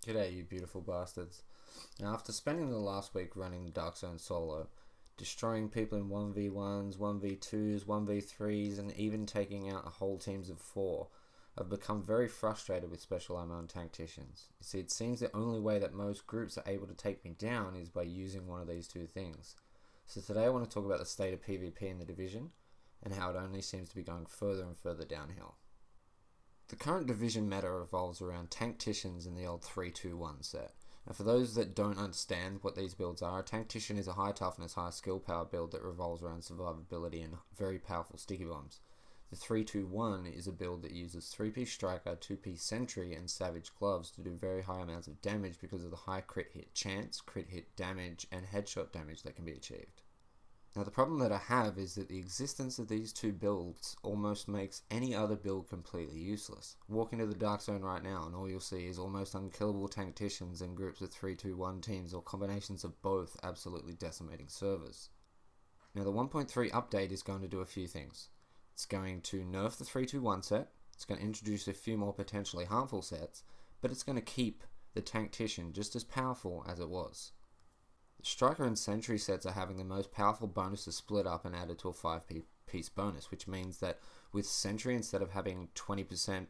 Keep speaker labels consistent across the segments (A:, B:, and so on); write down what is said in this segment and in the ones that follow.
A: G'day, you beautiful bastards. Now, after spending the last week running Dark Zone solo, destroying people in 1v1s, 1v2s, 1v3s, and even taking out whole teams of 4, I've become very frustrated with special ammo and tacticians. You see, it seems the only way that most groups are able to take me down is by using one of these two things. So today I want to talk about the state of PvP in the division, and how it only seems to be going further and further downhill. The current division meta revolves around tacticians in the old 3-2-1 set. Now, for those that don't understand what these builds are, a tactician is a high toughness, high skill power build that revolves around survivability and very powerful sticky bombs. The 3-2-1 is a build that uses 3-piece striker, 2-piece sentry, and savage gloves to do very high amounts of damage because of the high crit hit chance, crit hit damage, and headshot damage that can be achieved. Now, the problem that I have is that the existence of these two builds almost makes any other build completely useless. Walk into the Dark Zone right now and all you'll see is almost unkillable tacticians in groups of 3-2-1 teams or combinations of both absolutely decimating servers. Now, the 1.3 update is going to do a few things. It's going to nerf the 3-2-1 set, it's going to introduce a few more potentially harmful sets, but it's going to keep the tactician just as powerful as it was. Striker and Sentry sets are having the most powerful bonuses split up and added to a 5-piece bonus, which means that with Sentry, instead of having 20%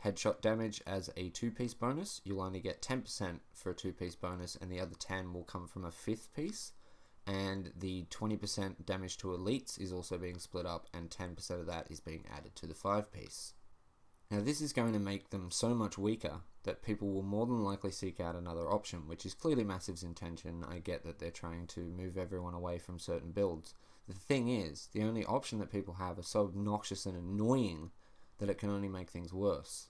A: headshot damage as a 2-piece bonus, you'll only get 10% for a 2-piece bonus, and the other 10 will come from a 5th piece, and the 20% damage to elites is also being split up, and 10% of that is being added to the 5-piece. Now, this is going to make them so much weaker that people will more than likely seek out another option, which is clearly Massive's intention. I get that they're trying to move everyone away from certain builds. The thing is, the only option that people have are so obnoxious and annoying that it can only make things worse.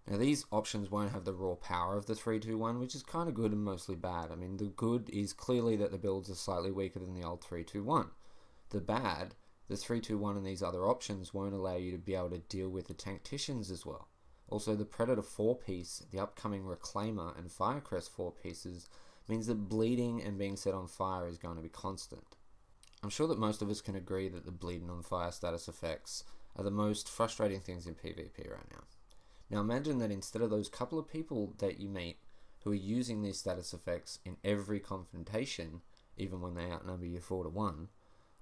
A: Now, these options won't have the raw power of the 3-2-1, which is kind of good and mostly bad. I mean, the good is clearly that the builds are slightly weaker than the old 3-2-1. The bad, the 3-2-1 and these other options won't allow you to be able to deal with the tacticians as well. Also, the Predator 4-piece, the upcoming Reclaimer, and Firecrest 4-pieces means that bleeding and being set on fire is going to be constant. I'm sure that most of us can agree that the bleeding on fire status effects are the most frustrating things in PvP right now. Now imagine that instead of those couple of people that you meet who are using these status effects in every confrontation, even when they outnumber you 4-1,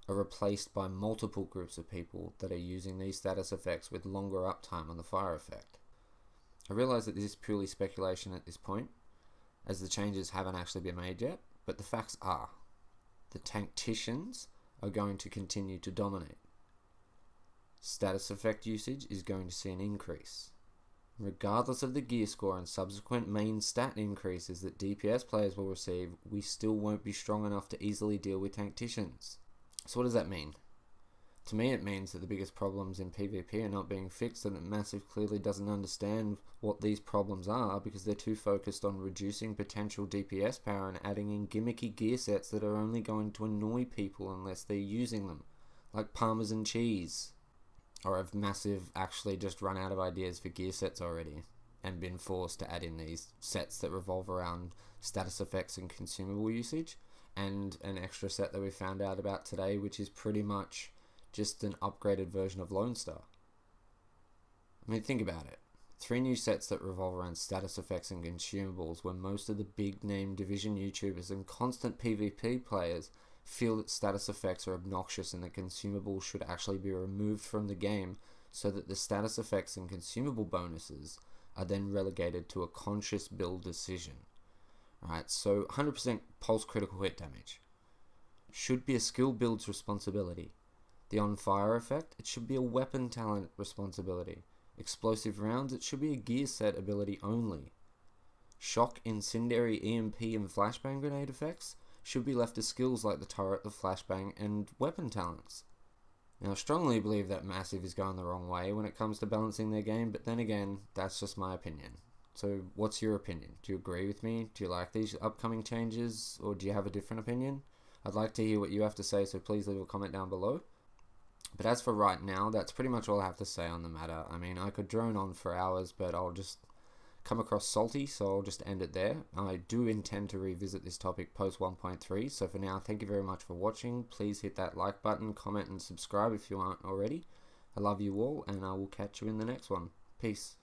A: are replaced by multiple groups of people that are using these status effects with longer uptime on the fire effect. I realise that this is purely speculation at this point, as the changes haven't actually been made yet, but the facts are, the tacticians are going to continue to dominate. Status effect usage is going to see an increase. Regardless of the gear score and subsequent main stat increases that DPS players will receive, we still won't be strong enough to easily deal with tacticians. So what does that mean? To me, it means that the biggest problems in PvP are not being fixed, and that Massive clearly doesn't understand what these problems are because they're too focused on reducing potential DPS power and adding in gimmicky gear sets that are only going to annoy people unless they're using them, like Parmesan cheese. Or have Massive actually just run out of ideas for gear sets already and been forced to add in these sets that revolve around status effects and consumable usage, and an extra set that we found out about today, which is pretty much just an upgraded version of Lone Star. I mean, think about it. 3 new sets that revolve around status effects and consumables, where most of the big name division YouTubers and constant PvP players feel that status effects are obnoxious and that consumables should actually be removed from the game, so that the status effects and consumable bonuses are then relegated to a conscious build decision. Right, so 100% pulse critical hit damage should be a skill build's responsibility. The on-fire effect, it should be a weapon talent responsibility. Explosive rounds, it should be a gear set ability only. Shock, incendiary, EMP, and flashbang grenade effects should be left to skills like the turret, the flashbang, and weapon talents. Now, I strongly believe that Massive is going the wrong way when it comes to balancing their game, but then again, that's just my opinion. So, what's your opinion? Do you agree with me? Do you like these upcoming changes, or do you have a different opinion? I'd like to hear what you have to say, so please leave a comment down below. But as for right now, that's pretty much all I have to say on the matter. I mean, I could drone on for hours, but I'll just come across salty, so I'll just end it there. I do intend to revisit this topic post 1.3, so for now, thank you very much for watching. Please hit that like button, comment, and subscribe if you aren't already. I love you all, and I will catch you in the next one. Peace.